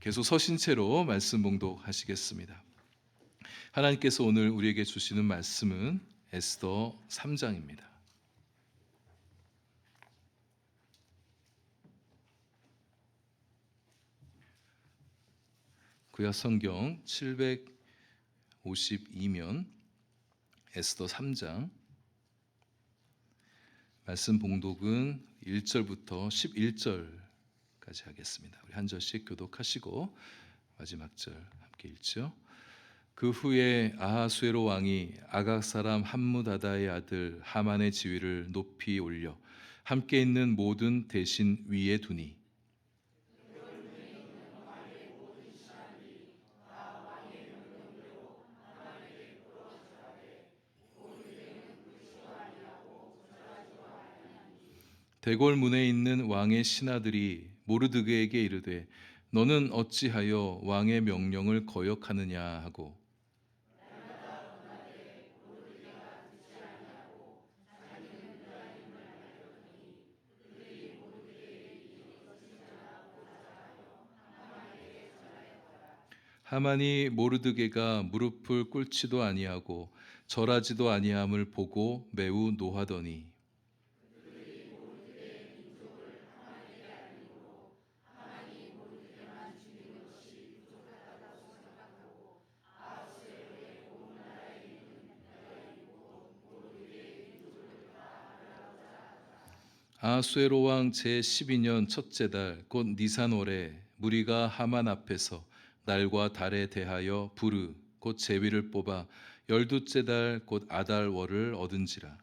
계속 서신 채로 말씀 봉독하시겠습니다. 하나님께서 오늘 우리에게 주시는 말씀은 에스더 3장입니다. 구약 성경 752면 에스더 3장 말씀 봉독은 1절부터 11절까지 하겠습니다. 우리 한 절씩 교독하시고 마지막 절 함께 읽죠. 그 후에 아하수에로 왕이 아각 사람 함무다다의 아들 하만의 지위를 높이 올려 함께 있는 모든 대신 위에 두니 대궐 문에 있는 왕의 신하들이 모르드게에게 이르되 너는 어찌하여 왕의 명령을 거역하느냐 하고 하만이 모르드게가 무릎을 꿇지도 아니하고 절하지도 아니함을 보고 매우 노하더니 아하수에로 왕 제12년 첫째 달 곧 니산월에 무리가 하만 앞에서 날과 달에 대하여 부르 곧 제비를 뽑아 12째 달 곧 아달월을 얻은지라.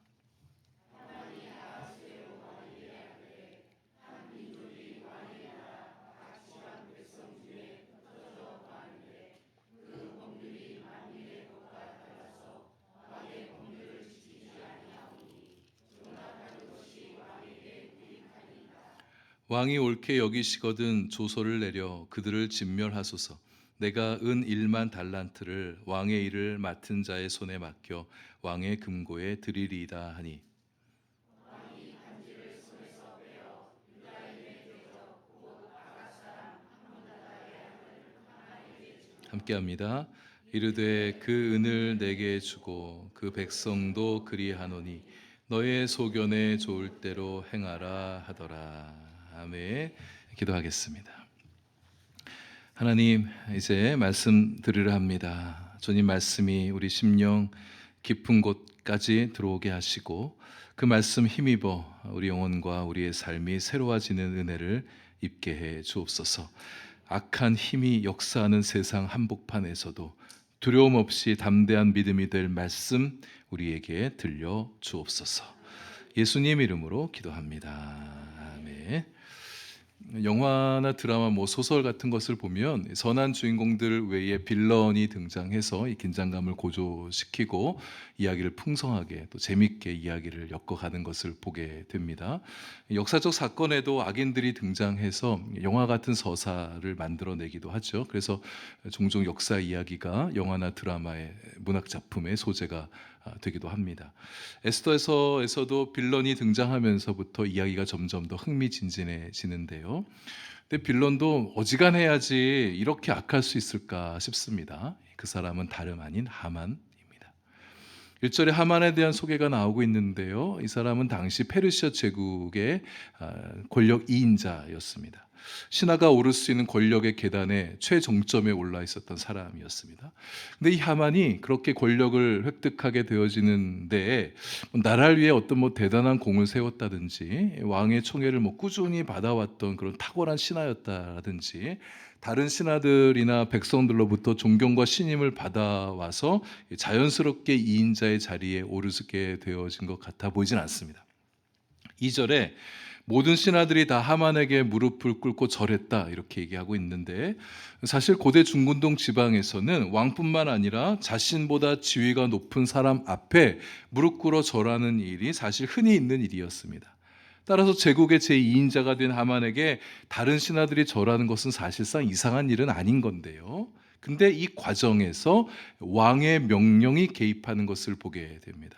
왕이 옳게 여기시거든 조서를 내려 그들을 진멸하소서. 내가 은 1만 달란트를 왕의 일을 맡은 자의 손에 맡겨 왕의 금고에 드리리이다 하니 함께합니다. 이르되 그 은을 내게 주고 그 백성도 그리하노니 너의 소견에 좋을 대로 행하라 하더라. 아멘. 기도하겠습니다. 하나님, 이제 말씀 들으려 합니다. 주님 말씀이 우리 심령 깊은 곳까지 들어오게 하시고 그 말씀 힘입어 우리 영혼과 우리의 삶이 새로워지는 은혜를 입게 해 주옵소서. 악한 힘이 역사하는 세상 한복판에서도 두려움 없이 담대한 믿음이 될 말씀 우리에게 들려 주옵소서. 예수님 이름으로 기도합니다. 아멘. 영화나 드라마, 소설 같은 것을 보면 선한 주인공들 외에 빌런이 등장해서 이 긴장감을 고조시키고 이야기를 풍성하게 또 재밌게 이야기를 엮어가는 것을 보게 됩니다. 역사적 사건에도 악인들이 등장해서 영화 같은 서사를 만들어내기도 하죠. 그래서 종종 역사 이야기가 영화나 드라마의 문학 작품의 소재가 되기도 합니다. 에스더에서도 빌런이 등장하면서부터 이야기가 점점 더 흥미진진해지는데요. 근데 빌런도 어지간해야지 이렇게 악할 수 있을까 싶습니다. 그 사람은 다름 아닌 하만입니다. 1절에 하만에 대한 소개가 나오고 있는데요. 이 사람은 당시 페르시아 제국의 권력 2인자였습니다. 신하가 오를 수 있는 권력의 계단의 최정점에 올라 있었던 사람이었습니다. 근데 이 하만이 그렇게 권력을 획득하게 되어지는데 나라를 위해 어떤 대단한 공을 세웠다든지 왕의 총애를 꾸준히 받아왔던 그런 탁월한 신하였다든지 다른 신하들이나 백성들로부터 존경과 신임을 받아와서 자연스럽게 2인자의 자리에 오르게 되어진 것 같아 보이진 않습니다. 2절에 모든 신하들이 다 하만에게 무릎을 꿇고 절했다 이렇게 얘기하고 있는데 사실 고대 중근동 지방에서는 왕뿐만 아니라 자신보다 지위가 높은 사람 앞에 무릎 꿇어 절하는 일이 사실 흔히 있는 일이었습니다. 따라서 제국의 제2인자가 된 하만에게 다른 신하들이 절하는 것은 사실상 이상한 일은 아닌 건데요. 근데 이 과정에서 왕의 명령이 개입하는 것을 보게 됩니다.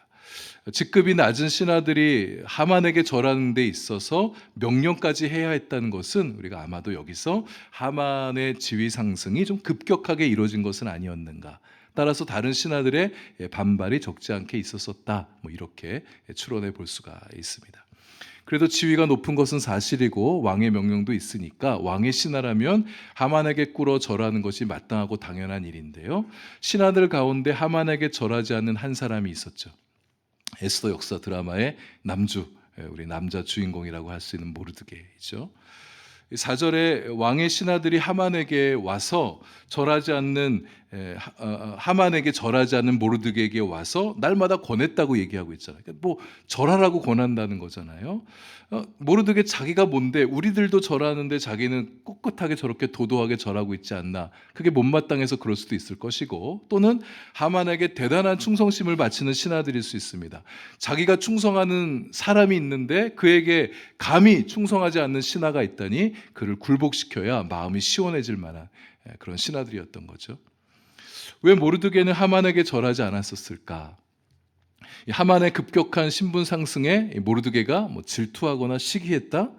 직급이 낮은 신하들이 하만에게 절하는 데 있어서 명령까지 해야 했다는 것은 우리가 아마도 여기서 하만의 지위 상승이 좀 급격하게 이루어진 것은 아니었는가. 따라서 다른 신하들의 반발이 적지 않게 있었었다. 이렇게 추론해 볼 수가 있습니다. 그래도 지위가 높은 것은 사실이고 왕의 명령도 있으니까 왕의 신하라면 하만에게 꿇어 절하는 것이 마땅하고 당연한 일인데요. 신하들 가운데 하만에게 절하지 않는 한 사람이 있었죠. 에스더 역사 드라마의 남주, 우리 남자 주인공이라고 할 수 있는 모르드게이죠. 4절에 왕의 신하들이 하만에게 와서 절하지 않는 하만에게 절하지 않는 모르드게에게 와서 날마다 권했다고 얘기하고 있잖아요. 뭐 절하라고 권한다는 거잖아요. 모르드게 자기가 뭔데 우리들도 절하는데 자기는 꿋꿋하게 저렇게 도도하게 절하고 있지 않나. 그게 못마땅해서 그럴 수도 있을 것이고, 또는 하만에게 대단한 충성심을 바치는 신하들일 수 있습니다. 자기가 충성하는 사람이 있는데 그에게 감히 충성하지 않는 신하가 있다니 그를 굴복시켜야 마음이 시원해질 만한 그런 신하들이었던 거죠. 왜 모르드게는 하만에게 절하지 않았었을까? 하만의 급격한 신분 상승에 모르드게가 질투하거나 시기했다?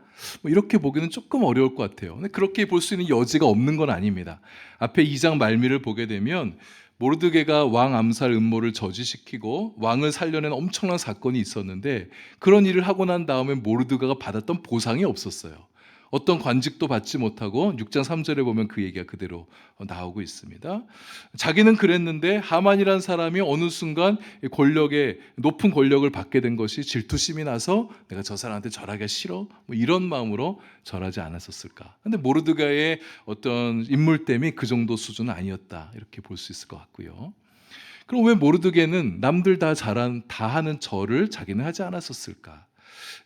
이렇게 보기는 조금 어려울 것 같아요. 근데 그렇게 볼 수 있는 여지가 없는 건 아닙니다. 앞에 2장 말미를 보게 되면 모르드게가 왕 암살 음모를 저지시키고 왕을 살려낸 엄청난 사건이 있었는데, 그런 일을 하고 난 다음에 모르드게가 받았던 보상이 없었어요. 어떤 관직도 받지 못하고 6장 3절에 보면 그 얘기가 그대로 나오고 있습니다. 자기는 그랬는데 하만이라는 사람이 어느 순간 높은 권력을 받게 된 것이 질투심이 나서 내가 저 사람한테 절하기가 싫어, 이런 마음으로 절하지 않았었을까. 근데 모르드게의 어떤 인물됨이 그 정도 수준은 아니었다, 이렇게 볼 수 있을 것 같고요. 그럼 왜 모르드게는 남들 다 하는 절을 자기는 하지 않았었을까?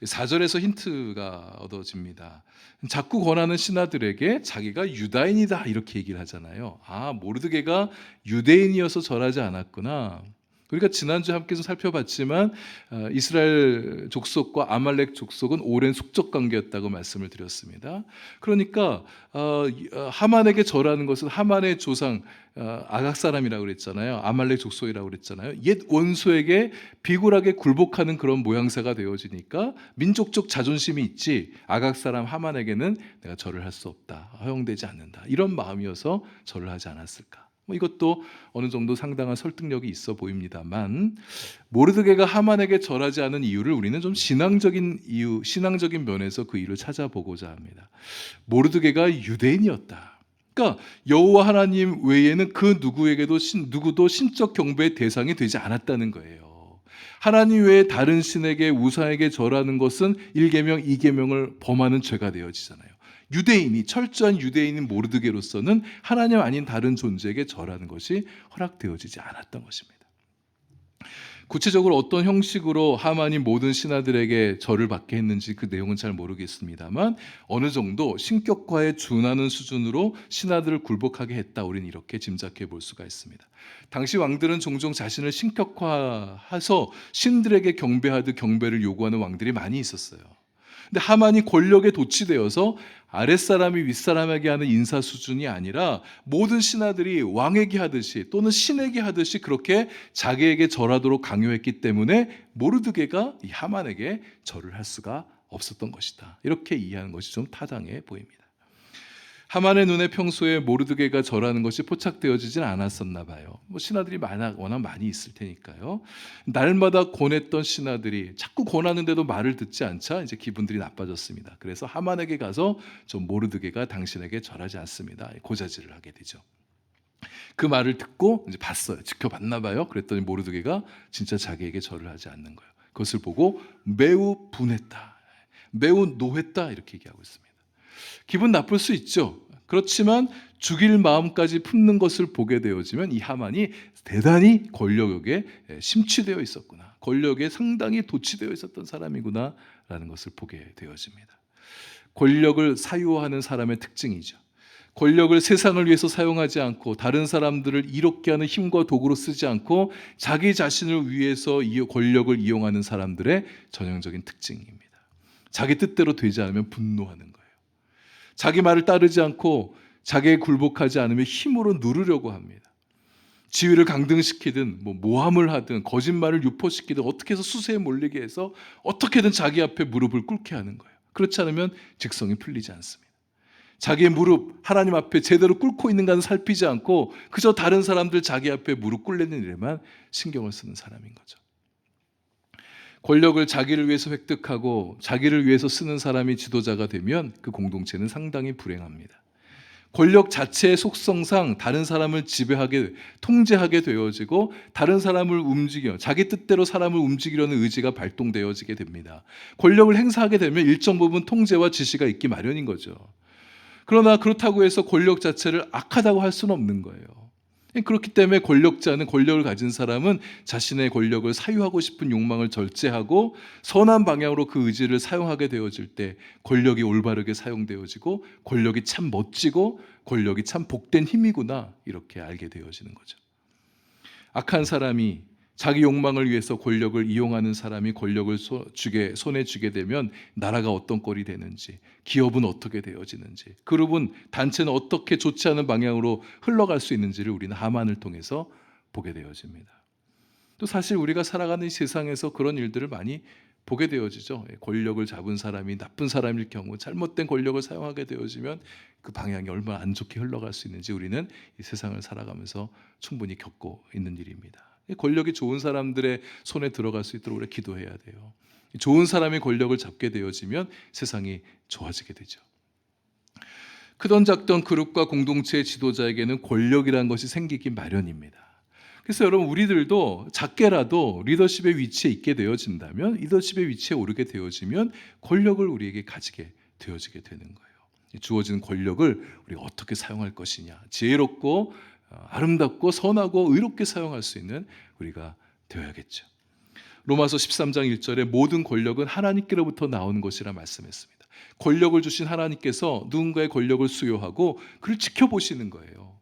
4절에서 힌트가 얻어집니다. 자꾸 권하는 신하들에게 자기가 유다인이다 이렇게 얘기를 하잖아요. 모르드게가 유대인이어서 절하지 않았구나. 우리가 지난주에 함께 좀 살펴봤지만 이스라엘 족속과 아말렉 족속은 오랜 숙적 관계였다고 말씀을 드렸습니다. 그러니까 하만에게 절하는 것은 하만의 조상 아각 사람이라고 그랬잖아요. 아말렉 족속이라고 그랬잖아요. 옛 원수에게 비굴하게 굴복하는 그런 모양새가 되어지니까 민족적 자존심이 있지, 아각 사람 하만에게는 내가 절을 할 수 없다, 허용되지 않는다, 이런 마음이어서 절을 하지 않았을까. 이것도 어느 정도 상당한 설득력이 있어 보입니다만, 모르드게가 하만에게 절하지 않은 이유를 우리는 좀 신앙적인 면에서 그 이유를 찾아보고자 합니다. 모르드게가 유대인이었다. 그러니까 여호와 하나님 외에는 그 누구도 신적 경배의 대상이 되지 않았다는 거예요. 하나님 외에 다른 신에게 우상에게 절하는 것은 1계명, 2계명을 범하는 죄가 되어지잖아요. 철저한 유대인인 모르드게로서는 하나님 아닌 다른 존재에게 절하는 것이 허락되어지지 않았던 것입니다. 구체적으로 어떤 형식으로 하만이 모든 신하들에게 절을 받게 했는지 그 내용은 잘 모르겠습니다만, 어느 정도 신격화에 준하는 수준으로 신하들을 굴복하게 했다, 우리는 이렇게 짐작해 볼 수가 있습니다. 당시 왕들은 종종 자신을 신격화해서 신들에게 경배하듯 경배를 요구하는 왕들이 많이 있었어요. 근데 하만이 권력에 도취되어서 아랫사람이 윗사람에게 하는 인사 수준이 아니라 모든 신하들이 왕에게 하듯이 또는 신에게 하듯이 그렇게 자기에게 절하도록 강요했기 때문에 모르드게가 이 하만에게 절을 할 수가 없었던 것이다, 이렇게 이해하는 것이 좀 타당해 보입니다. 하만의 눈에 평소에 모르드게가 절하는 것이 포착되어지진 않았었나 봐요. 신하들이 워낙 많이 있을 테니까요. 날마다 권했던 신하들이 자꾸 권하는데도 말을 듣지 않자 이제 기분들이 나빠졌습니다. 그래서 하만에게 가서 좀 모르드게가 당신에게 절하지 않습니다, 고자질을 하게 되죠. 그 말을 듣고 이제 봤어요. 지켜봤나 봐요. 그랬더니 모르드게가 진짜 자기에게 절을 하지 않는 거예요. 그것을 보고 매우 분했다, 매우 노했다, 이렇게 얘기하고 있습니다. 기분 나쁠 수 있죠. 그렇지만 죽일 마음까지 품는 것을 보게 되어지면 이 하만이 대단히 권력에 심취되어 있었구나, 권력에 상당히 도취되어 있었던 사람이구나 라는 것을 보게 되어집니다. 권력을 사유하는 사람의 특징이죠. 권력을 세상을 위해서 사용하지 않고 다른 사람들을 이롭게 하는 힘과 도구로 쓰지 않고 자기 자신을 위해서 이 권력을 이용하는 사람들의 전형적인 특징입니다. 자기 뜻대로 되지 않으면 분노하는 거예요. 자기 말을 따르지 않고 자기에 굴복하지 않으면 힘으로 누르려고 합니다. 지위를 강등시키든 모함을 하든 거짓말을 유포시키든 어떻게 해서 수세에 몰리게 해서 어떻게든 자기 앞에 무릎을 꿇게 하는 거예요. 그렇지 않으면 직성이 풀리지 않습니다. 자기의 무릎 하나님 앞에 제대로 꿇고 있는가는 살피지 않고 그저 다른 사람들 자기 앞에 무릎 꿇는 일에만 신경을 쓰는 사람인 거죠. 권력을 자기를 위해서 획득하고 자기를 위해서 쓰는 사람이 지도자가 되면 그 공동체는 상당히 불행합니다. 권력 자체의 속성상 다른 사람을 지배하게, 통제하게 되어지고 다른 사람을 자기 뜻대로 사람을 움직이려는 의지가 발동되어지게 됩니다. 권력을 행사하게 되면 일정 부분 통제와 지시가 있기 마련인 거죠. 그러나 그렇다고 해서 권력 자체를 악하다고 할 수는 없는 거예요. 그렇기 때문에 권력자는, 권력을 가진 사람은 자신의 권력을 사유하고 싶은 욕망을 절제하고 선한 방향으로 그 의지를 사용하게 되어질 때 권력이 올바르게 사용되어지고 권력이 참 멋지고 권력이 참 복된 힘이구나 이렇게 알게 되어지는 거죠. 악한 사람이 자기 욕망을 위해서 권력을 이용하는 사람이 권력을 손에 쥐게 되면 나라가 어떤 꼴이 되는지, 기업은 어떻게 되어지는지, 그룹은, 단체는 어떻게 좋지 않은 방향으로 흘러갈 수 있는지를 우리는 하만을 통해서 보게 되어집니다. 또 사실 우리가 살아가는 이 세상에서 그런 일들을 많이 보게 되어지죠. 권력을 잡은 사람이 나쁜 사람일 경우 잘못된 권력을 사용하게 되어지면 그 방향이 얼마나 안 좋게 흘러갈 수 있는지 우리는 이 세상을 살아가면서 충분히 겪고 있는 일입니다. 권력이 좋은 사람들의 손에 들어갈 수 있도록 우리가 기도해야 돼요. 좋은 사람이 권력을 잡게 되어지면 세상이 좋아지게 되죠. 크던 작던 그룹과 공동체의 지도자에게는 권력이라는 것이 생기기 마련입니다. 그래서 여러분, 우리들도 작게라도 리더십의 위치에 있게 되어진다면, 리더십의 위치에 오르게 되어지면 권력을 우리에게 가지게 되어지게 되는 거예요. 주어진 권력을 우리가 어떻게 사용할 것이냐, 지혜롭고 아름답고 선하고 의롭게 사용할 수 있는 우리가 되어야겠죠. 로마서 13장 1절에 모든 권력은 하나님께로부터 나오는 것이라 말씀했습니다. 권력을 주신 하나님께서 누군가의 권력을 수여하고 그를 지켜보시는 거예요.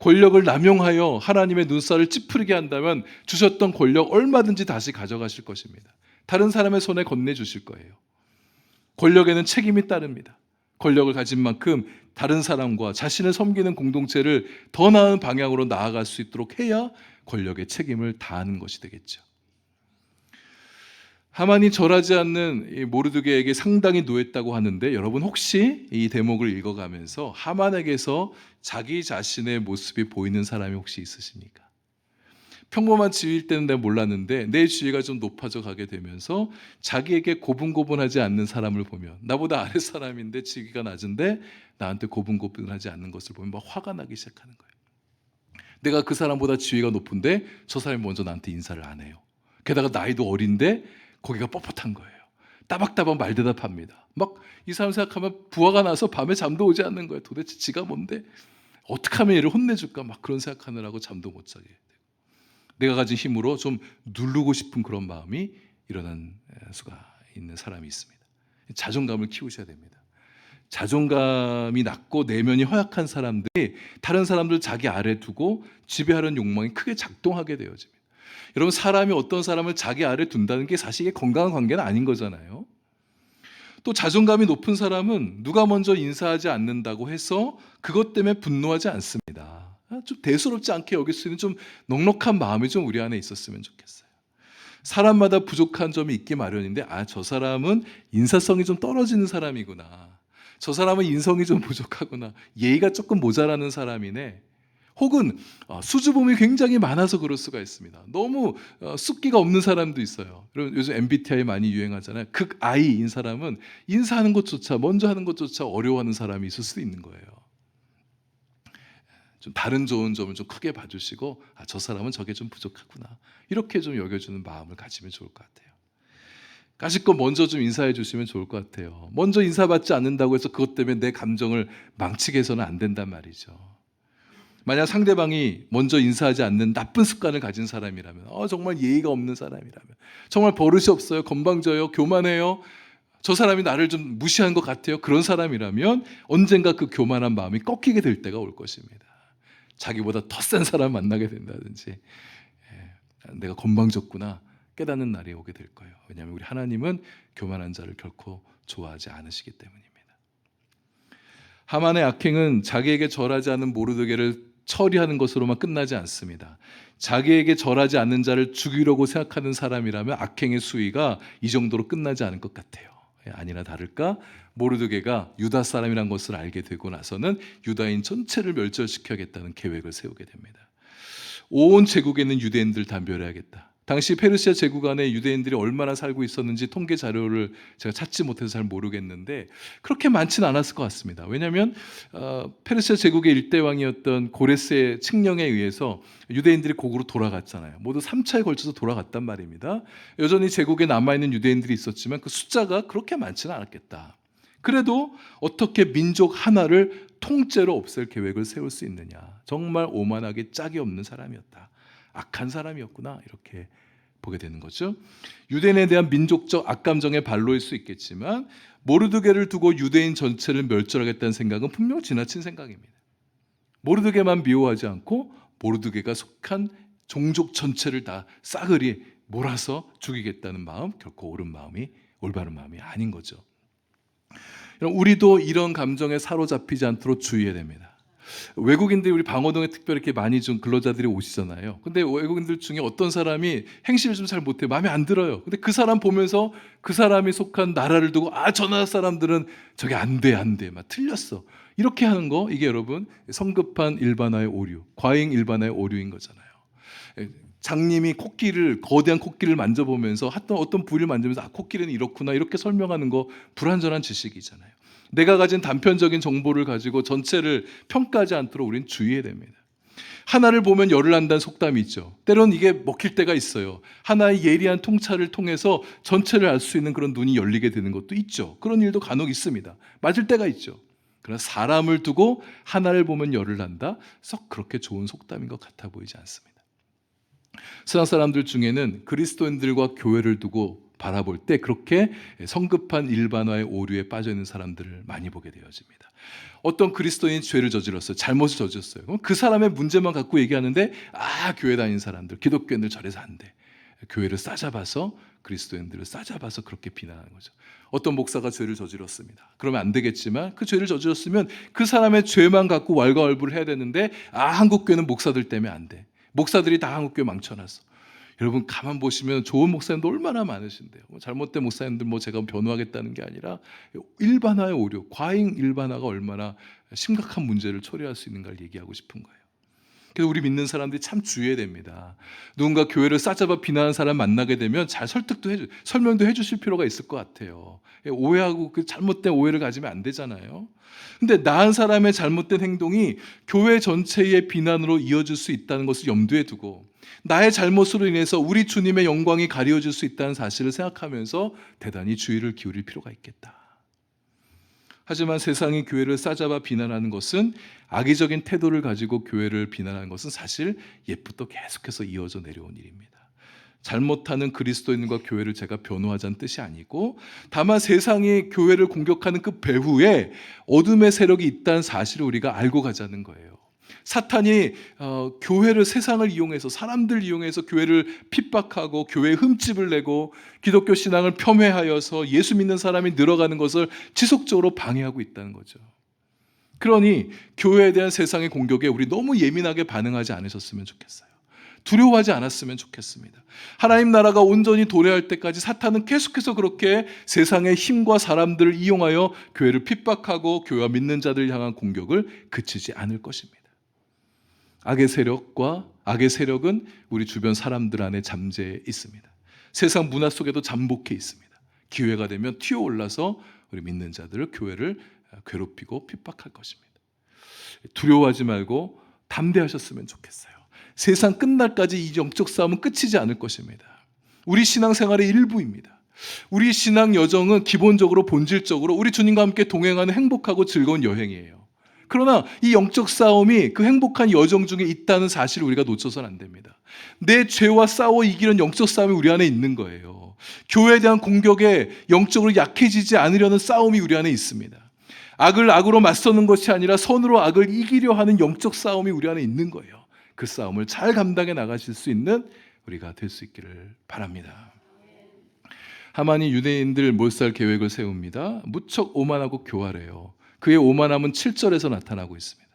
권력을 남용하여 하나님의 눈살을 찌푸리게 한다면 주셨던 권력 얼마든지 다시 가져가실 것입니다. 다른 사람의 손에 건네주실 거예요. 권력에는 책임이 따릅니다. 권력을 가진 만큼 다른 사람과 자신을 섬기는 공동체를 더 나은 방향으로 나아갈 수 있도록 해야 권력의 책임을 다하는 것이 되겠죠. 하만이 절하지 않는 모르드게에게 상당히 노했다고 하는데, 여러분 혹시 이 대목을 읽어가면서 하만에게서 자기 자신의 모습이 보이는 사람이 혹시 있으십니까? 평범한 지위일 때는 내가 몰랐는데 내 지위가 좀 높아져 가게 되면서 자기에게 고분고분하지 않는 사람을 보면, 나보다 아래 사람인데 지위가 낮은데 나한테 고분고분하지 않는 것을 보면 막 화가 나기 시작하는 거예요. 내가 그 사람보다 지위가 높은데 저 사람이 먼저 나한테 인사를 안 해요. 게다가 나이도 어린데 거기가 뻣뻣한 거예요. 따박따박 말대답합니다. 막 이 사람 생각하면 부하가 나서 밤에 잠도 오지 않는 거예요. 도대체 지가 뭔데 어떻게 하면 얘를 혼내줄까, 막 그런 생각하느라고 잠도 못 자게. 내가 가진 힘으로 좀 누르고 싶은 그런 마음이 일어난 수가 있는 사람이 있습니다. 자존감을 키우셔야 됩니다. 자존감이 낮고 내면이 허약한 사람들이 다른 사람들 자기 아래 두고 지배하려는 욕망이 크게 작동하게 되어집니다. 여러분, 사람이 어떤 사람을 자기 아래 둔다는 게 사실 이게 건강한 관계는 아닌 거잖아요. 또 자존감이 높은 사람은 누가 먼저 인사하지 않는다고 해서 그것 때문에 분노하지 않습니다. 좀 대수롭지 않게 여길 수 있는 좀 넉넉한 마음이 좀 우리 안에 있었으면 좋겠어요. 사람마다 부족한 점이 있기 마련인데, 저 사람은 인사성이 좀 떨어지는 사람이구나, 저 사람은 인성이 좀 부족하구나, 예의가 조금 모자라는 사람이네, 혹은 수줍음이 굉장히 많아서 그럴 수가 있습니다. 너무 숫기가 없는 사람도 있어요. 요즘 MBTI 많이 유행하잖아요. 극I인 사람은 인사하는 것조차, 먼저 하는 것조차 어려워하는 사람이 있을 수도 있는 거예요. 좀 다른 좋은 점을 좀 크게 봐주시고, 저 사람은 저게 좀 부족하구나, 이렇게 좀 여겨주는 마음을 가지면 좋을 것 같아요. 까짓거 먼저 좀 인사해 주시면 좋을 것 같아요. 먼저 인사받지 않는다고 해서 그것 때문에 내 감정을 망치게 해서는 안 된단 말이죠. 만약 상대방이 먼저 인사하지 않는 나쁜 습관을 가진 사람이라면, 정말 예의가 없는 사람이라면, 정말 버릇이 없어요, 건방져요, 교만해요, 저 사람이 나를 좀 무시한 것 같아요, 그런 사람이라면 언젠가 그 교만한 마음이 꺾이게 될 때가 올 것입니다. 자기보다 더 센 사람 만나게 된다든지, 내가 건방졌구나 깨닫는 날이 오게 될 거예요. 왜냐하면 우리 하나님은 교만한 자를 결코 좋아하지 않으시기 때문입니다. 하만의 악행은 자기에게 절하지 않은 모르드게를 처리하는 것으로만 끝나지 않습니다. 자기에게 절하지 않는 자를 죽이려고 생각하는 사람이라면 악행의 수위가 이 정도로 끝나지 않을 것 같아요. 아니나 다를까 모르드게가 유다 사람이란 것을 알게 되고 나서는 유다인 전체를 멸절시켜야겠다는 계획을 세우게 됩니다. 온 제국에 있는 유대인들 다 멸해야겠다. 당시 페르시아 제국 안에 유대인들이 얼마나 살고 있었는지 통계 자료를 제가 찾지 못해서 잘 모르겠는데 그렇게 많지는 않았을 것 같습니다. 왜냐하면 페르시아 제국의 일대왕이었던 고레스의 칙령에 의해서 유대인들이 고국으로 돌아갔잖아요. 모두 3차에 걸쳐서 돌아갔단 말입니다. 여전히 제국에 남아있는 유대인들이 있었지만 그 숫자가 그렇게 많지는 않았겠다. 그래도 어떻게 민족 하나를 통째로 없앨 계획을 세울 수 있느냐. 정말 오만하게 짝이 없는 사람이었다. 악한 사람이었구나 이렇게 보게 되는 거죠. 유대인에 대한 민족적 악감정의 발로일 수 있겠지만 모르드게를 두고 유대인 전체를 멸절하겠다는 생각은 분명 지나친 생각입니다. 모르드게만 미워하지 않고 모르드게가 속한 종족 전체를 다 싸그리 몰아서 죽이겠다는 마음, 결코 올바른 마음이 아닌 거죠. 우리도 이런 감정에 사로잡히지 않도록 주의해야 됩니다. 외국인들이 우리 방어동에 특별히 이렇게 많이 좀 근로자들이 오시잖아요. 근데 외국인들 중에 어떤 사람이 행실을 좀 잘 못해요. 마음에 안 들어요. 근데 그 사람 보면서 그 사람이 속한 나라를 두고 저 나라 사람들은 저게 안 돼, 막 틀렸어. 이렇게 하는 거 이게 여러분 성급한 일반화의 오류, 과잉 일반화의 오류인 거잖아요. 장님이 거대한 코끼리를 만져보면서 어떤 부위를 만지면서 코끼리는 이렇구나 이렇게 설명하는 거 불완전한 지식이잖아요. 내가 가진 단편적인 정보를 가지고 전체를 평가하지 않도록 우리는 주의해야 됩니다. 하나를 보면 열을 난다는 속담이 있죠. 때로는 이게 먹힐 때가 있어요. 하나의 예리한 통찰을 통해서 전체를 알 수 있는 그런 눈이 열리게 되는 것도 있죠. 그런 일도 간혹 있습니다. 맞을 때가 있죠. 그러나 사람을 두고 하나를 보면 열을 난다? 썩 그렇게 좋은 속담인 것 같아 보이지 않습니다. 세상 사람들 중에는 그리스도인들과 교회를 두고 바라볼 때 그렇게 성급한 일반화의 오류에 빠져 있는 사람들을 많이 보게 되어집니다. 어떤 그리스도인이 죄를 저질렀어요. 잘못을 저질렀어요. 그럼 그 사람의 문제만 갖고 얘기하는데 교회 다니는 사람들, 기독교인들 저래서 안 돼. 교회를 싸잡아서 그리스도인들을 싸잡아서 그렇게 비난하는 거죠. 어떤 목사가 죄를 저질렀습니다. 그러면 안 되겠지만 그 죄를 저질렀으면 그 사람의 죄만 갖고 왈가왈부를 해야 되는데 한국교회는 목사들 때문에 안 돼. 목사들이 다 한국교회 망쳐놨어. 여러분 가만 보시면 좋은 목사님도 얼마나 많으신데요. 잘못된 목사님들 제가 변호하겠다는 게 아니라 일반화의 오류, 과잉 일반화가 얼마나 심각한 문제를 초래할 수 있는가를 얘기하고 싶은 거예요. 그래서 우리 믿는 사람들이 참 주의해야 됩니다. 누군가 교회를 싸잡아 비난하는 사람 만나게 되면 잘 설명도 해주실 필요가 있을 것 같아요. 오해하고 그 잘못된 오해를 가지면 안 되잖아요. 근데 나은 사람의 잘못된 행동이 교회 전체의 비난으로 이어질 수 있다는 것을 염두에 두고 나의 잘못으로 인해서 우리 주님의 영광이 가려질 수 있다는 사실을 생각하면서 대단히 주의를 기울일 필요가 있겠다. 하지만 세상이 교회를 싸잡아 비난하는 것은 악의적인 태도를 가지고 교회를 비난하는 것은 사실 옛부터 계속해서 이어져 내려온 일입니다. 잘못하는 그리스도인과 교회를 제가 변호하자는 뜻이 아니고 다만 세상이 교회를 공격하는 그 배후에 어둠의 세력이 있다는 사실을 우리가 알고 가자는 거예요. 사탄이 교회를 세상을 이용해서 사람들 이용해서 교회를 핍박하고 교회에 흠집을 내고 기독교 신앙을 폄훼하여서 예수 믿는 사람이 늘어가는 것을 지속적으로 방해하고 있다는 거죠. 그러니 교회에 대한 세상의 공격에 우리 너무 예민하게 반응하지 않으셨으면 좋겠어요. 두려워하지 않았으면 좋겠습니다. 하나님 나라가 온전히 도래할 때까지 사탄은 계속해서 그렇게 세상의 힘과 사람들을 이용하여 교회를 핍박하고 교회와 믿는 자들을 향한 공격을 그치지 않을 것입니다. 악의 세력은 우리 주변 사람들 안에 잠재해 있습니다. 세상 문화 속에도 잠복해 있습니다. 기회가 되면 튀어올라서 우리 믿는 자들을 교회를 괴롭히고 핍박할 것입니다. 두려워하지 말고 담대하셨으면 좋겠어요. 세상 끝날까지 이 영적 싸움은 끝이지 않을 것입니다. 우리 신앙생활의 일부입니다. 우리 신앙 여정은 기본적으로 본질적으로 우리 주님과 함께 동행하는 행복하고 즐거운 여행이에요. 그러나 이 영적 싸움이 그 행복한 여정 중에 있다는 사실을 우리가 놓쳐서는 안 됩니다. 내 죄와 싸워 이기는 영적 싸움이 우리 안에 있는 거예요. 교회에 대한 공격에 영적으로 약해지지 않으려는 싸움이 우리 안에 있습니다. 악을 악으로 맞서는 것이 아니라 선으로 악을 이기려 하는 영적 싸움이 우리 안에 있는 거예요. 그 싸움을 잘 감당해 나가실 수 있는 우리가 될 수 있기를 바랍니다. 하만이 유대인들 몰살 계획을 세웁니다. 무척 오만하고 교활해요. 그의 오만함은 7절에서 나타나고 있습니다.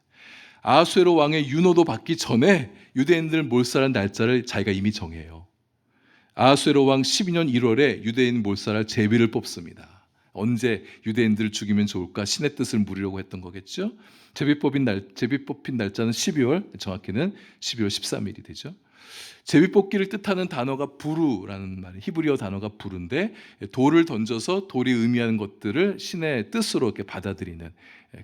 아수에로 왕의 윤호도 받기 전에 유대인들 몰살할 날짜를 자기가 이미 정해요. 아수에로 왕 12년 1월에 유대인 몰살할 제비를 뽑습니다. 언제 유대인들을 죽이면 좋을까? 신의 뜻을 물으려고 했던 거겠죠. 제비 뽑힌 날짜는 12월, 정확히는 12월 13일이 되죠. 제비 뽑기를 뜻하는 단어가 부르라는 말이에요. 히브리어 단어가 부르인데, 돌을 던져서 돌이 의미하는 것들을 신의 뜻으로 이렇게 받아들이는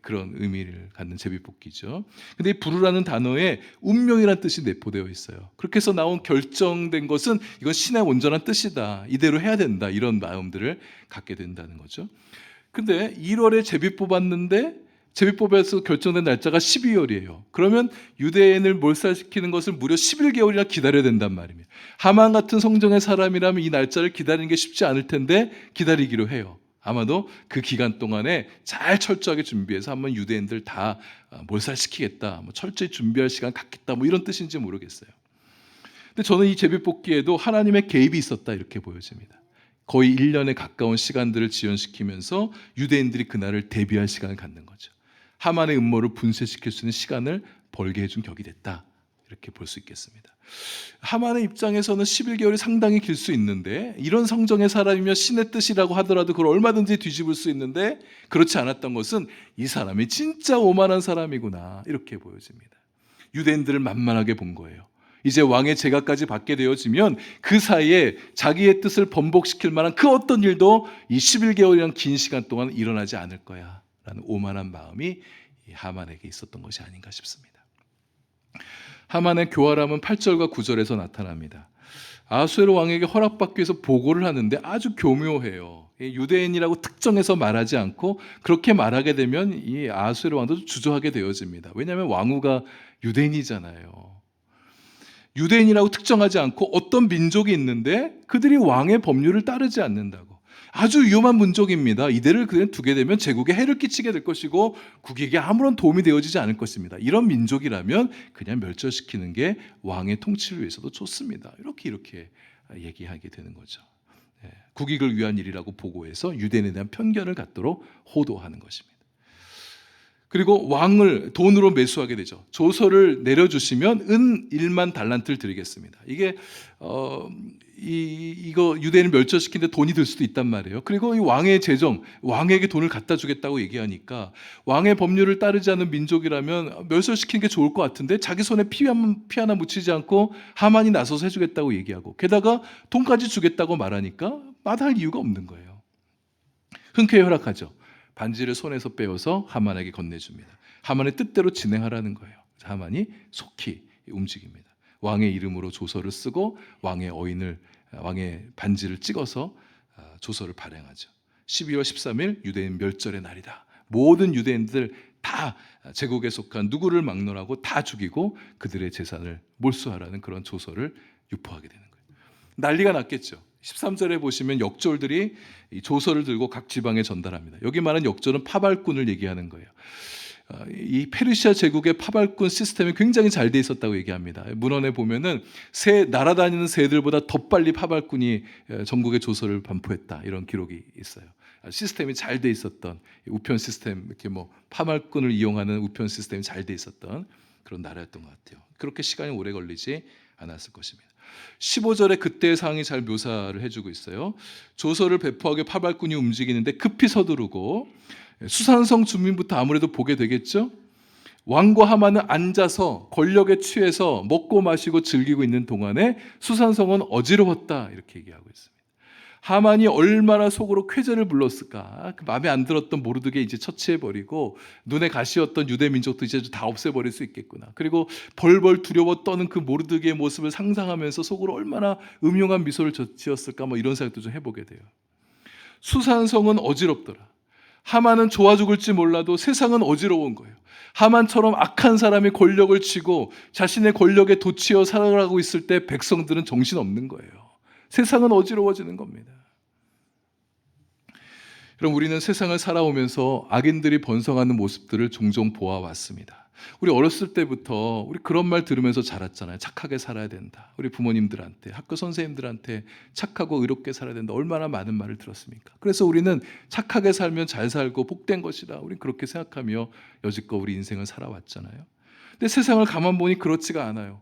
그런 의미를 갖는 제비 뽑기죠. 근데 이 부르라는 단어에 운명이라는 뜻이 내포되어 있어요. 그렇게 해서 나온 결정된 것은 이건 신의 온전한 뜻이다, 이대로 해야 된다, 이런 마음들을 갖게 된다는 거죠. 근데 1월에 제비 뽑았는데 제비법에서 결정된 날짜가 12월이에요. 그러면 유대인을 몰살시키는 것을 무려 11개월이나 기다려야 된단 말입니다. 하만 같은 성정의 사람이라면 이 날짜를 기다리는 게 쉽지 않을 텐데 기다리기로 해요. 아마도 그 기간 동안에 잘 철저하게 준비해서 한번 유대인들 다 몰살시키겠다, 철저히 준비할 시간 갖겠다, 이런 뜻인지 모르겠어요. 근데 저는 이 제비뽑기에도 하나님의 개입이 있었다, 이렇게 보여집니다. 거의 1년에 가까운 시간들을 지연시키면서 유대인들이 그날을 대비할 시간을 갖는 거죠. 하만의 음모를 분쇄시킬 수 있는 시간을 벌게 해준 격이 됐다, 이렇게 볼 수 있겠습니다. 하만의 입장에서는 11개월이 상당히 길 수 있는데, 이런 성정의 사람이면 신의 뜻이라고 하더라도 그걸 얼마든지 뒤집을 수 있는데, 그렇지 않았던 것은 이 사람이 진짜 오만한 사람이구나, 이렇게 보여집니다. 유대인들을 만만하게 본 거예요. 이제 왕의 제가까지 받게 되어지면 그 사이에 자기의 뜻을 번복시킬 만한 그 어떤 일도 이 11개월이라는 긴 시간 동안 일어나지 않을 거야 라는 오만한 마음이 하만에게 있었던 것이 아닌가 싶습니다. 하만의 교활함은 8절과 9절에서 나타납니다. 아수에로 왕에게 허락받기 위해서 보고를 하는데 아주 교묘해요. 유대인이라고 특정해서 말하지 않고, 그렇게 말하게 되면 이 아수에로 왕도 주저하게 되어집니다. 왜냐하면 왕후가 유대인이잖아요. 유대인이라고 특정하지 않고 어떤 민족이 있는데 그들이 왕의 법률을 따르지 않는다고. 아주 위험한 민족입니다. 이대를 그냥 두게 되면 제국에 해를 끼치게 될 것이고 국익에 아무런 도움이 되어지지 않을 것입니다. 이런 민족이라면 그냥 멸절시키는 게 왕의 통치를 위해서도 좋습니다. 이렇게 얘기하게 되는 거죠. 국익을 위한 일이라고 보고해서 유대인에 대한 편견을 갖도록 호도하는 것입니다. 그리고 왕을 돈으로 매수하게 되죠. 조서를 내려주시면 은 1만 달란트를 드리겠습니다. 이게 이거 유대인을 멸절시키는데 돈이 들 수도 있단 말이에요. 그리고 이 왕의 재정, 왕에게 돈을 갖다 주겠다고 얘기하니까, 왕의 법률을 따르지 않는 민족이라면 멸절시키는 게 좋을 것 같은데 자기 손에 피 하나 묻히지 않고 하만이 나서서 해주겠다고 얘기하고, 게다가 돈까지 주겠다고 말하니까 마다할 이유가 없는 거예요. 흔쾌히 허락하죠. 반지를 손에서 빼어서 하만에게 건네줍니다. 하만의 뜻대로 진행하라는 거예요. 하만이 속히 움직입니다. 왕의 이름으로 조서를 쓰고 왕의 반지를 찍어서 조서를 발행하죠. 12월 13일 유대인 멸절의 날이다. 모든 유대인들 다 제국에 속한 누구를 막론하고 다 죽이고 그들의 재산을 몰수하라는 그런 조서를 유포하게 되는 거예요. 난리가 났겠죠. 13절에 보시면 역졸들이 이 조서를 들고 각 지방에 전달합니다. 여기 말하는 역졸은 파발꾼을 얘기하는 거예요. 이 페르시아 제국의 파발꾼 시스템이 굉장히 잘 돼 있었다고 얘기합니다. 문헌에 보면은 날아다니는 새들보다 더 빨리 파발꾼이 전국에 조서를 반포했다, 이런 기록이 있어요. 시스템이 잘 돼 있었던 우편 시스템, 이렇게 파발꾼을 이용하는 우편 시스템이 잘 돼 있었던 그런 나라였던 것 같아요. 그렇게 시간이 오래 걸리지 않았을 것입니다. 15절에 그때의 상황이 잘 묘사를 해주고 있어요. 조서를 배포하게 파발꾼이 움직이는데 급히 서두르고, 수산성 주민부터 아무래도 보게 되겠죠. 왕과 하만은 앉아서 권력에 취해서 먹고 마시고 즐기고 있는 동안에 수산성은 어지러웠다, 이렇게 얘기하고 있습니다. 하만이 얼마나 속으로 쾌재를 불렀을까. 그 마음에 안 들었던 모르드게 이제 처치해버리고, 눈에 가시였던 유대 민족도 이제 다 없애버릴 수 있겠구나. 그리고 벌벌 두려워 떠는 그 모르드게의 모습을 상상하면서 속으로 얼마나 음흉한 미소를 지었을까, 이런 생각도 좀 해보게 돼요. 수산성은 어지럽더라. 하만은 좋아 죽을지 몰라도 세상은 어지러운 거예요. 하만처럼 악한 사람이 권력을 쥐고 자신의 권력에 도취어 살아가고 있을 때 백성들은 정신없는 거예요. 세상은 어지러워지는 겁니다. 그럼 우리는 세상을 살아오면서 악인들이 번성하는 모습들을 종종 보아왔습니다. 우리 어렸을 때부터 우리 그런 말 들으면서 자랐잖아요. 착하게 살아야 된다. 우리 부모님들한테, 학교 선생님들한테 착하고 의롭게 살아야 된다. 얼마나 많은 말을 들었습니까? 그래서 우리는 착하게 살면 잘 살고 복된 것이다, 우리 그렇게 생각하며 여지껏 우리 인생을 살아왔잖아요. 근데 세상을 가만 보니 그렇지가 않아요.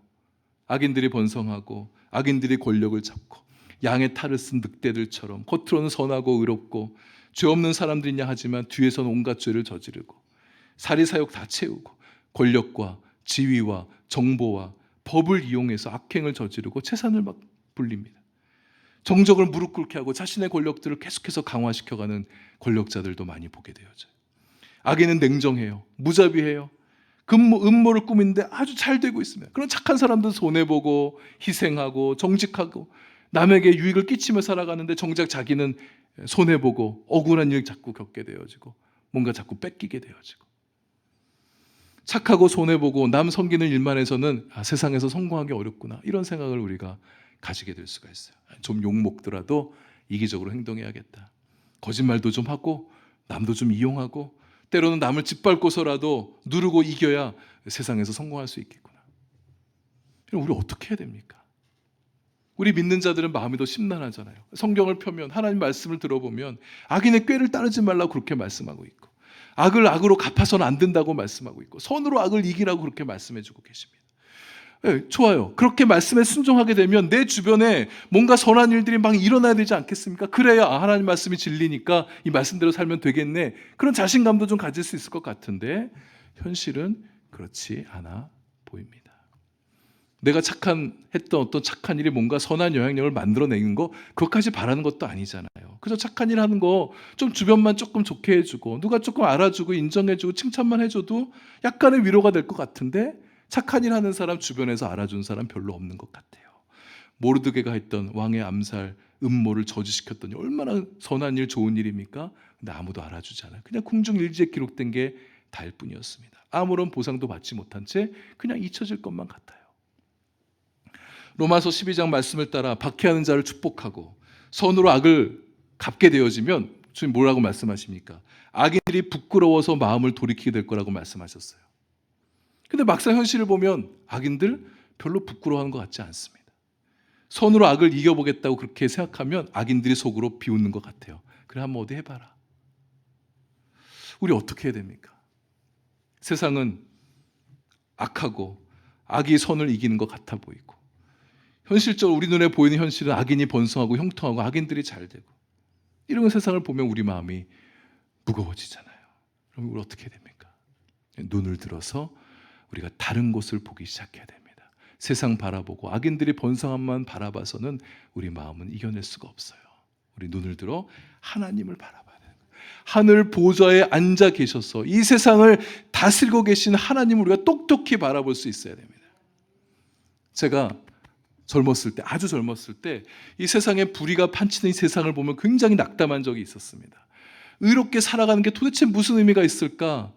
악인들이 번성하고 악인들이 권력을 잡고 양의 탈을 쓴 늑대들처럼 겉으로는 선하고 의롭고 죄 없는 사람들이냐 하지만 뒤에서는 온갖 죄를 저지르고 사리사욕 다 채우고 권력과 지위와 정보와 법을 이용해서 악행을 저지르고 재산을 막 불립니다. 정적을 무릎 꿇게 하고 자신의 권력들을 계속해서 강화시켜가는 권력자들도 많이 보게 되어져요. 악인은 냉정해요. 무자비해요. 음모를 꾸미는데 아주 잘 되고 있습니다. 그런 착한 사람들은 손해보고 희생하고 정직하고 남에게 유익을 끼치며 살아가는데 정작 자기는 손해보고 억울한 일 자꾸 겪게 되어지고 뭔가 자꾸 뺏기게 되어지고 착하고 손해보고 남 섬기는 일만 해서는 세상에서 성공하기 어렵구나 이런 생각을 우리가 가지게 될 수가 있어요. 좀 욕먹더라도 이기적으로 행동해야겠다. 거짓말도 좀 하고 남도 좀 이용하고 때로는 남을 짓밟고서라도 누르고 이겨야 세상에서 성공할 수 있겠구나. 우리 어떻게 해야 됩니까? 우리 믿는 자들은 마음이 더 심란하잖아요. 성경을 펴면 하나님 말씀을 들어보면 악인의 꾀를 따르지 말라고 그렇게 말씀하고 있고 악을 악으로 갚아서는 안 된다고 말씀하고 있고 선으로 악을 이기라고 그렇게 말씀해주고 계십니다. 네, 좋아요. 그렇게 말씀에 순종하게 되면 내 주변에 뭔가 선한 일들이 막 일어나야 되지 않겠습니까? 그래야 하나님 말씀이 진리니까 이 말씀대로 살면 되겠네. 그런 자신감도 좀 가질 수 있을 것 같은데 현실은 그렇지 않아 보입니다. 내가 했던 어떤 착한 일이 뭔가 선한 영향력을 만들어내는 거 그것까지 바라는 것도 아니잖아요. 그저 착한 일 하는 거 좀 주변만 조금 좋게 해주고 누가 조금 알아주고 인정해주고 칭찬만 해줘도 약간의 위로가 될 것 같은데 착한 일 하는 사람 주변에서 알아준 사람 별로 없는 것 같아요. 모르드게가 했던 왕의 암살 음모를 저지시켰더니 얼마나 선한 일 좋은 일입니까? 근데 아무도 알아주지 않아요. 그냥 궁중일지에 기록된 게 다일 뿐이었습니다. 아무런 보상도 받지 못한 채 그냥 잊혀질 것만 같아요. 로마서 12장 말씀을 따라 박해하는 자를 축복하고 선으로 악을 갚게 되어지면 주님 뭐라고 말씀하십니까? 악인들이 부끄러워서 마음을 돌이키게 될 거라고 말씀하셨어요. 근데 막상 현실을 보면 악인들 별로 부끄러워하는 것 같지 않습니다. 선으로 악을 이겨보겠다고 그렇게 생각하면 악인들이 속으로 비웃는 것 같아요. 그래 한번 어디 해봐라. 우리 어떻게 해야 됩니까? 세상은 악하고 악이 선을 이기는 것 같아 보이고 현실적으로 우리 눈에 보이는 현실은 악인이 번성하고 형통하고 악인들이 잘 되고 이런 세상을 보면 우리 마음이 무거워지잖아요. 그럼 우리 어떻게 해야 됩니까? 눈을 들어서 우리가 다른 곳을 보기 시작해야 됩니다. 세상 바라보고 악인들이 번성함만 바라봐서는 우리 마음은 이겨낼 수가 없어요. 우리 눈을 들어 하나님을 바라봐야 돼요. 하늘 보좌에 앉아 계셔서 이 세상을 다스리고 계신 하나님을 우리가 똑똑히 바라볼 수 있어야 됩니다. 제가 젊었을 때, 아주 젊었을 때 이 세상에 불의가 판치는 이 세상을 보면 굉장히 낙담한 적이 있었습니다. 의롭게 살아가는 게 도대체 무슨 의미가 있을까?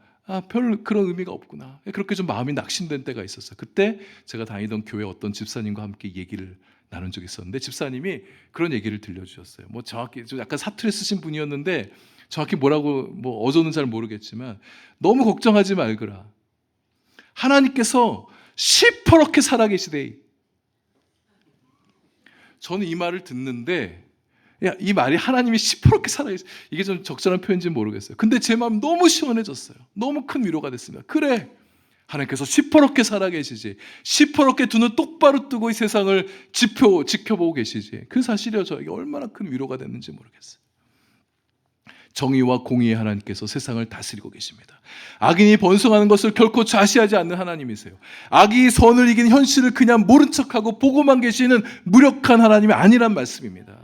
별 그런 의미가 없구나. 그렇게 좀 마음이 낙심된 때가 있었어요. 그때 제가 다니던 교회 어떤 집사님과 함께 얘기를 나눈 적이 있었는데 집사님이 그런 얘기를 들려주셨어요. 뭐 정확히 좀 약간 사투리 쓰신 분이었는데 정확히 뭐라고 어조는 잘 모르겠지만 너무 걱정하지 말거라. 하나님께서 시퍼렇게 살아계시되. 저는 이 말을 듣는데 이 말이 하나님이 시퍼렇게 살아계시 이게 좀 적절한 표현인지는 모르겠어요. 근데 제 마음 너무 시원해졌어요. 너무 큰 위로가 됐습니다. 그래, 하나님께서 시퍼렇게 살아계시지, 시퍼렇게 두 눈 똑바로 뜨고 이 세상을 지켜보고 계시지. 그 사실이요 저에게 얼마나 큰 위로가 됐는지 모르겠어요. 정의와 공의의 하나님께서 세상을 다스리고 계십니다. 악인이 번성하는 것을 결코 좌시하지 않는 하나님이세요. 악이 선을 이긴 현실을 그냥 모른 척하고 보고만 계시는 무력한 하나님이 아니란 말씀입니다.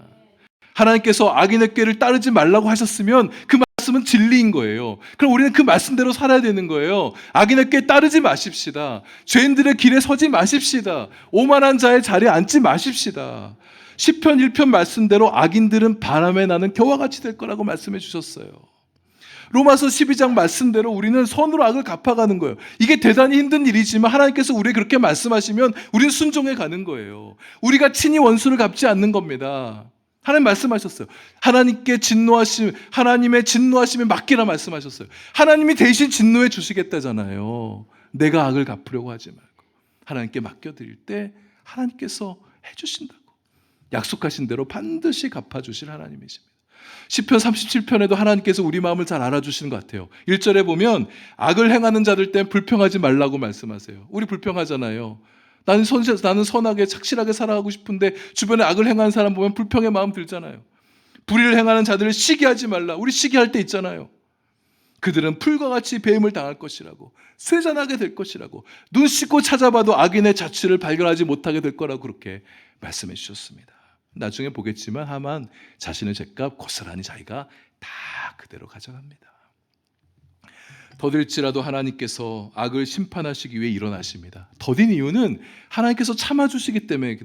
하나님께서 악인의 꾀를 따르지 말라고 하셨으면 그 말씀은 진리인 거예요. 그럼 우리는 그 말씀대로 살아야 되는 거예요. 악인의 꾀 따르지 마십시다. 죄인들의 길에 서지 마십시다. 오만한 자의 자리에 앉지 마십시다. 시편 1편 말씀대로 악인들은 바람에 나는 겨와 같이 될 거라고 말씀해 주셨어요. 로마서 12장 말씀대로 우리는 선으로 악을 갚아가는 거예요. 이게 대단히 힘든 일이지만 하나님께서 우리에게 그렇게 말씀하시면 우리는 순종해 가는 거예요. 우리가 친히 원수를 갚지 않는 겁니다. 하나님 말씀하셨어요. 하나님의 진노하심에 맡기라 말씀하셨어요. 하나님이 대신 진노해 주시겠다잖아요. 내가 악을 갚으려고 하지 말고 하나님께 맡겨드릴 때 하나님께서 해주신다고 약속하신 대로 반드시 갚아주실 하나님이십니다. 시편 37편에도 하나님께서 우리 마음을 잘 알아주시는 것 같아요. 1절에 보면 악을 행하는 자들 땐 불평하지 말라고 말씀하세요. 우리 불평하잖아요. 나는 선하게 착실하게 살아가고 싶은데 주변에 악을 행하는 사람 보면 불평의 마음 들잖아요. 불의를 행하는 자들을 시기하지 말라. 우리 시기할 때 있잖아요. 그들은 풀과 같이 배임을 당할 것이라고, 쇠잔하게 될 것이라고, 눈 씻고 찾아봐도 악인의 자취를 발견하지 못하게 될 거라고 그렇게 말씀해 주셨습니다. 나중에 보겠지만 하만 자신의 죄값 고스란히 자기가 다 그대로 가져갑니다. 더딜지라도 하나님께서 악을 심판하시기 위해 일어나십니다. 더딘 이유는 하나님께서 참아주시기 때문에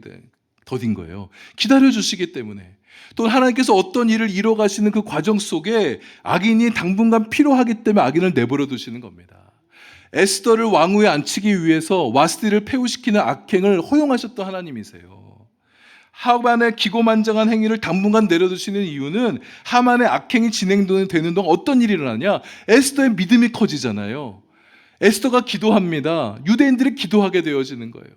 더딘 거예요. 기다려주시기 때문에. 또 하나님께서 어떤 일을 이뤄가시는 그 과정 속에 악인이 당분간 필요하기 때문에 악인을 내버려 두시는 겁니다. 에스더를 왕위에 앉히기 위해서 와스디를 폐후시키는 악행을 허용하셨던 하나님이세요. 하만의 기고만장한 행위를 당분간 내려두시는 이유는 하만의 악행이 진행되는 동안 어떤 일이 일어나냐? 에스더의 믿음이 커지잖아요. 에스더가 기도합니다. 유대인들이 기도하게 되어지는 거예요.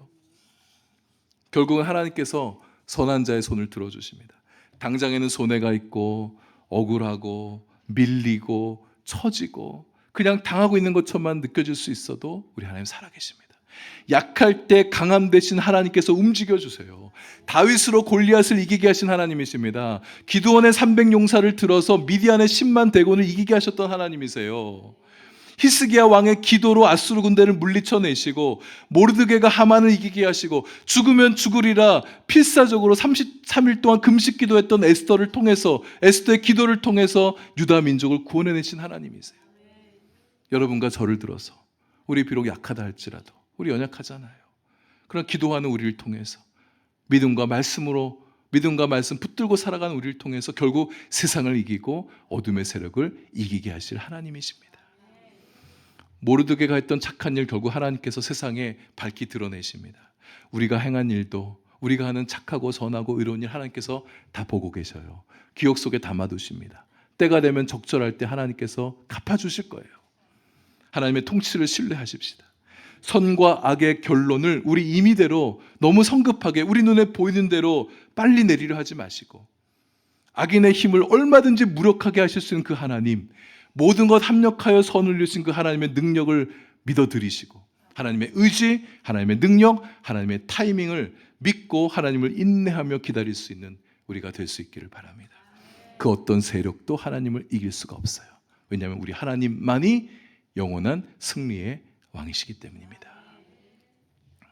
결국은 하나님께서 선한 자의 손을 들어주십니다. 당장에는 손해가 있고 억울하고 밀리고 처지고 그냥 당하고 있는 것처럼 느껴질 수 있어도 우리 하나님 살아계십니다. 약할 때 강함 대신 하나님께서 움직여주세요. 다윗으로 골리앗을 이기게 하신 하나님이십니다. 기드온의 300용사를 들어서 미디안의 10만 대군을 이기게 하셨던 하나님이세요. 히스기야 왕의 기도로 아수르 군대를 물리쳐내시고 모르드게가 하만을 이기게 하시고 죽으면 죽으리라 필사적으로 33일 동안 금식 기도했던 에스더를 통해서, 에스더의 기도를 통해서 유다 민족을 구원해내신 하나님이세요. 여러분과 저를 들어서 우리 비록 약하다 할지라도 우리 연약하잖아요. 그러나 기도하는 우리를 통해서 믿음과 말씀 붙들고 살아가는 우리를 통해서 결국 세상을 이기고 어둠의 세력을 이기게 하실 하나님이십니다. 모르드게가 했던 착한 일 결국 하나님께서 세상에 밝히 드러내십니다. 우리가 행한 일도, 우리가 하는 착하고 선하고 의로운 일 하나님께서 다 보고 계셔요. 기억 속에 담아두십니다. 때가 되면 적절할 때 하나님께서 갚아주실 거예요. 하나님의 통치를 신뢰하십시다. 선과 악의 결론을 우리 임의대로 너무 성급하게 우리 눈에 보이는 대로 빨리 내리려 하지 마시고 악인의 힘을 얼마든지 무력하게 하실 수 있는 그 하나님, 모든 것 합력하여 선을 이루신 그 하나님의 능력을 믿어드리시고 하나님의 의지, 하나님의 능력, 하나님의 타이밍을 믿고 하나님을 인내하며 기다릴 수 있는 우리가 될 수 있기를 바랍니다. 그 어떤 세력도 하나님을 이길 수가 없어요. 왜냐하면 우리 하나님만이 영원한 승리의 왕이시기 때문입니다.